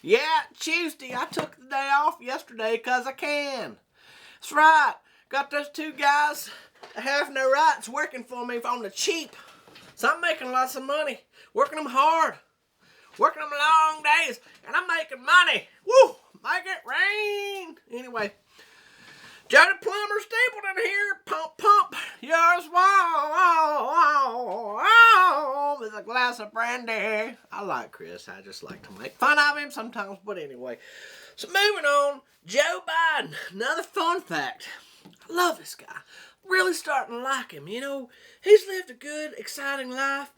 Yeah, Tuesday. I took the day off yesterday because I can. That's right. Got those two guys that have no rights working for me on the cheap. So I'm making lots of money. Working them hard. Working them long days. And I'm making money. Woo! Make it rain. Anyway. Joe the Plumber Stapleton here. Pump, pump. Yours, wow, with a glass of brandy. I like Chris. I just like to make fun of him sometimes. But anyway. So moving on. Joe Biden. Another fun fact. I love this guy. Really starting to like him. You know, he's lived a good, exciting life.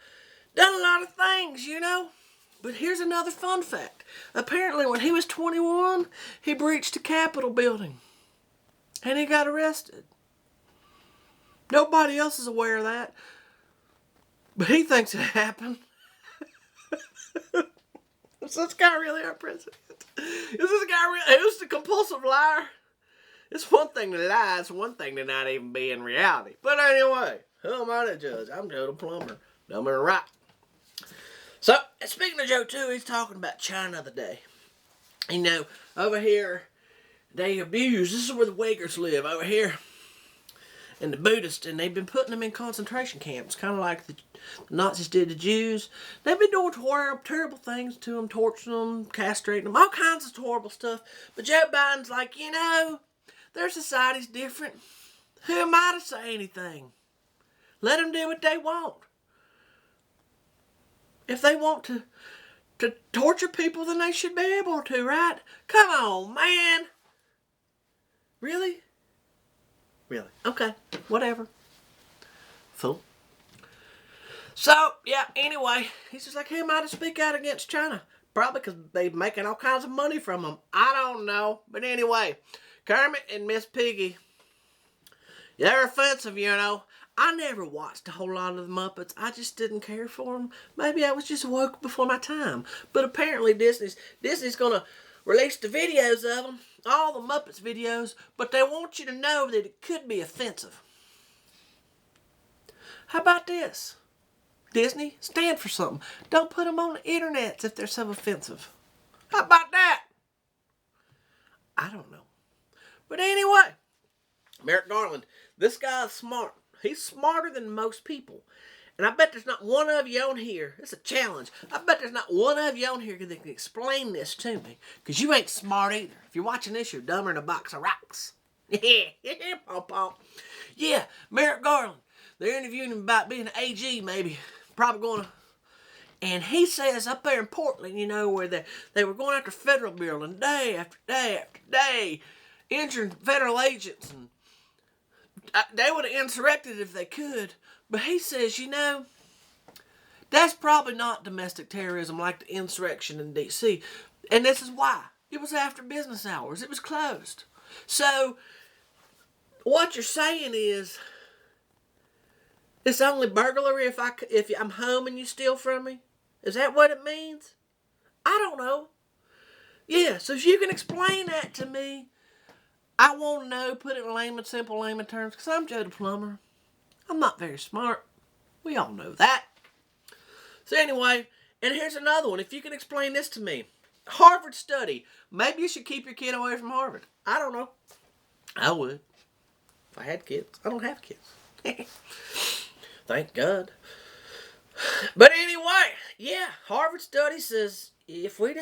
Done a lot of things, you know. But here's another fun fact. Apparently when he was 21, he breached a Capitol building. And he got arrested. Nobody else is aware of that. But he thinks it happened. Is this guy really our president? Is this guy really... Who's the compulsive liar? It's one thing to lie. It's one thing to not even be in reality. But anyway, who am I to judge? I'm Joe the Plumber. Dumb and right. So, speaking of Joe too, he's talking about China today. You know, over here... They abuse. This is where the Uyghurs live, over here. And the Buddhists. And they've been putting them in concentration camps. Kind of like the Nazis did the Jews. They've been doing terrible things to them. Torturing them, castrating them. All kinds of horrible stuff. But Joe Biden's like, you know, their society's different. Who am I to say anything? Let them do what they want. If they want to torture people, then they should be able to, right? Come on, man. Really? Really? Okay. Whatever. Fool. So, yeah, anyway, he's just like, who am I to speak out against China? Probably because they're making all kinds of money from them. I don't know. But anyway, Kermit and Miss Piggy, they're offensive, you know. I never watched a whole lot of the Muppets. I just didn't care for them. Maybe I was just woke before my time. But apparently Disney's going to release the videos of them. All the Muppets videos, but they want you to know that it could be offensive. How about this? Disney, stand for something. Don't put them on the internet if they're so offensive. How about that? I don't know. But anyway, Merrick Garland, this guy's smart. He's smarter than most people. And I bet there's not one of you on here. It's a challenge. I bet there's not one of you on here that can explain this to me. Because you ain't smart either. If you're watching this, you're dumber than a box of rocks. Pom pom. Yeah, Merrick Garland. They're interviewing him about being an AG, maybe. Probably going to... And he says up there in Portland, you know, where they were going after federal building day after day after day. Injuring federal agents. And they would have insurrected if they could. But he says, you know, that's probably not domestic terrorism like the insurrection in D.C. And this is why. It was after business hours. It was closed. So, what you're saying is, it's only burglary if I'm home and you steal from me? Is that what it means? I don't know. Yeah, so if you can explain that to me, I want to know, put it in simple layman terms, because I'm Joe the Plumber. I'm not very smart. We all know that. So anyway, and here's another one. If you can explain this to me. Harvard study. Maybe you should keep your kid away from Harvard. I don't know. I would. If I had kids. I don't have kids. Thank God. But anyway, yeah, Harvard study says if we'd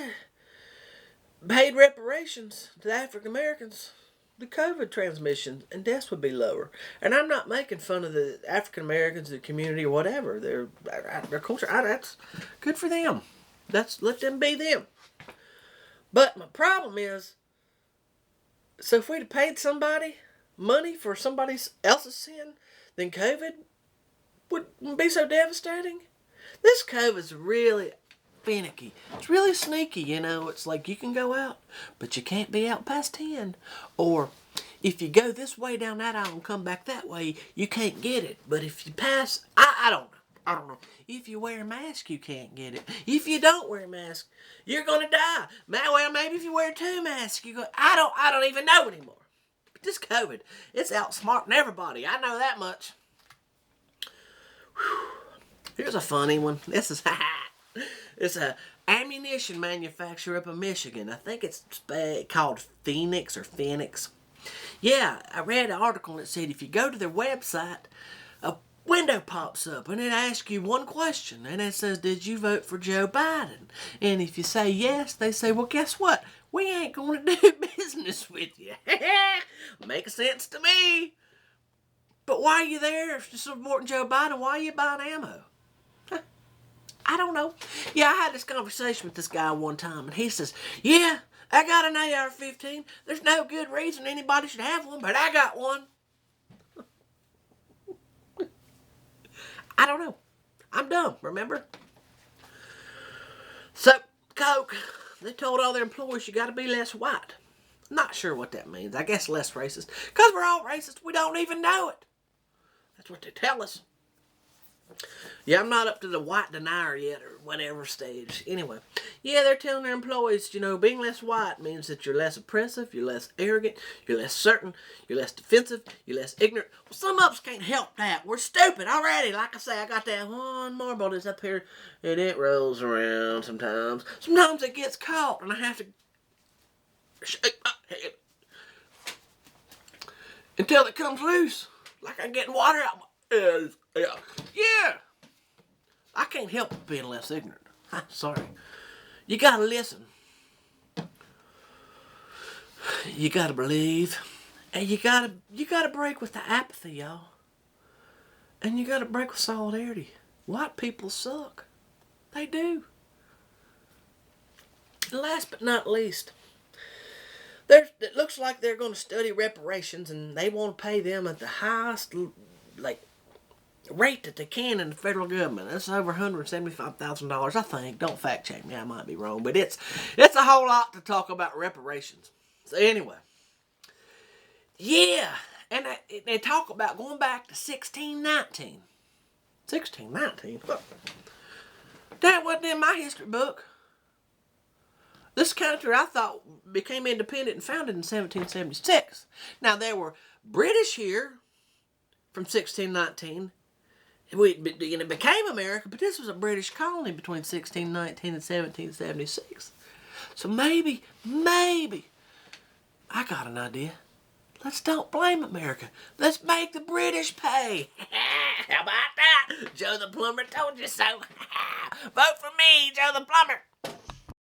paid reparations to the African Americans, the COVID transmission and deaths would be lower. And I'm not making fun of the African Americans, the community, or whatever. Their culture. That's good for them. Let them be them. But my problem is, so if we'd have paid somebody money for somebody else's sin, then COVID wouldn't be so devastating. This COVID's really finicky. It's really sneaky, you know. It's like you can go out, but you can't be out past 10. Or if you go this way down that aisle and come back that way, you can't get it. But if you pass, I don't know. I don't know. If you wear a mask, you can't get it. If you don't wear a mask, you're gonna die. Well, maybe if you wear 2 masks, you go. I don't even know anymore. But this COVID, it's outsmarting everybody. I know that much. Whew. Here's a funny one. This is It's a ammunition manufacturer up in Michigan. I think it's called Phoenix or Phoenix. Yeah, I read an article that said if you go to their website, a window pops up and it asks you one question. And it says, did you vote for Joe Biden? And if you say yes, they say, well, guess what? We ain't going to do business with you. Makes sense to me. But why are you there if you're supporting Joe Biden? Why are you buying ammo? I don't know. Yeah, I had this conversation with this guy one time, and he says, yeah, I got an AR-15. There's no good reason anybody should have one, but I got one. I don't know. I'm dumb, remember? So, Coke, they told all their employees you got to be less white. Not sure what that means. I guess less racist. Because we're all racist. We don't even know it. That's what they tell us. Yeah, I'm not up to the white denier yet or whatever stage. Anyway, yeah, they're telling their employees, being less white means that you're less oppressive, you're less arrogant, you're less certain, you're less defensive, you're less ignorant. Well, some of us can't help that. We're stupid already. Like I say, I got that one marble that's up here, and it rolls around sometimes. Sometimes it gets caught, and I have to shake my head until it comes loose. Like I'm getting water out my ears. Yeah. I can't help being less ignorant. Sorry. You gotta listen. You gotta believe. And you gotta break with the apathy, y'all. And you gotta break with solidarity. White people suck. They do. And last but not least, it looks like they're going to study reparations, and they want to pay them at the highest rate that they can in the federal government. That's over $175,000, I think. Don't fact check me, I might be wrong, but it's a whole lot to talk about reparations. So anyway, yeah, and they talk about going back to 1619. 1619? That wasn't in my history book. This country, I thought, became independent and founded in 1776. Now, there were British here from 1619. It became America, but this was a British colony between 1619 and 1776. So maybe, I got an idea. Let's don't blame America. Let's make the British pay. How about that? Joe the Plumber told you so. Vote for me, Joe the Plumber.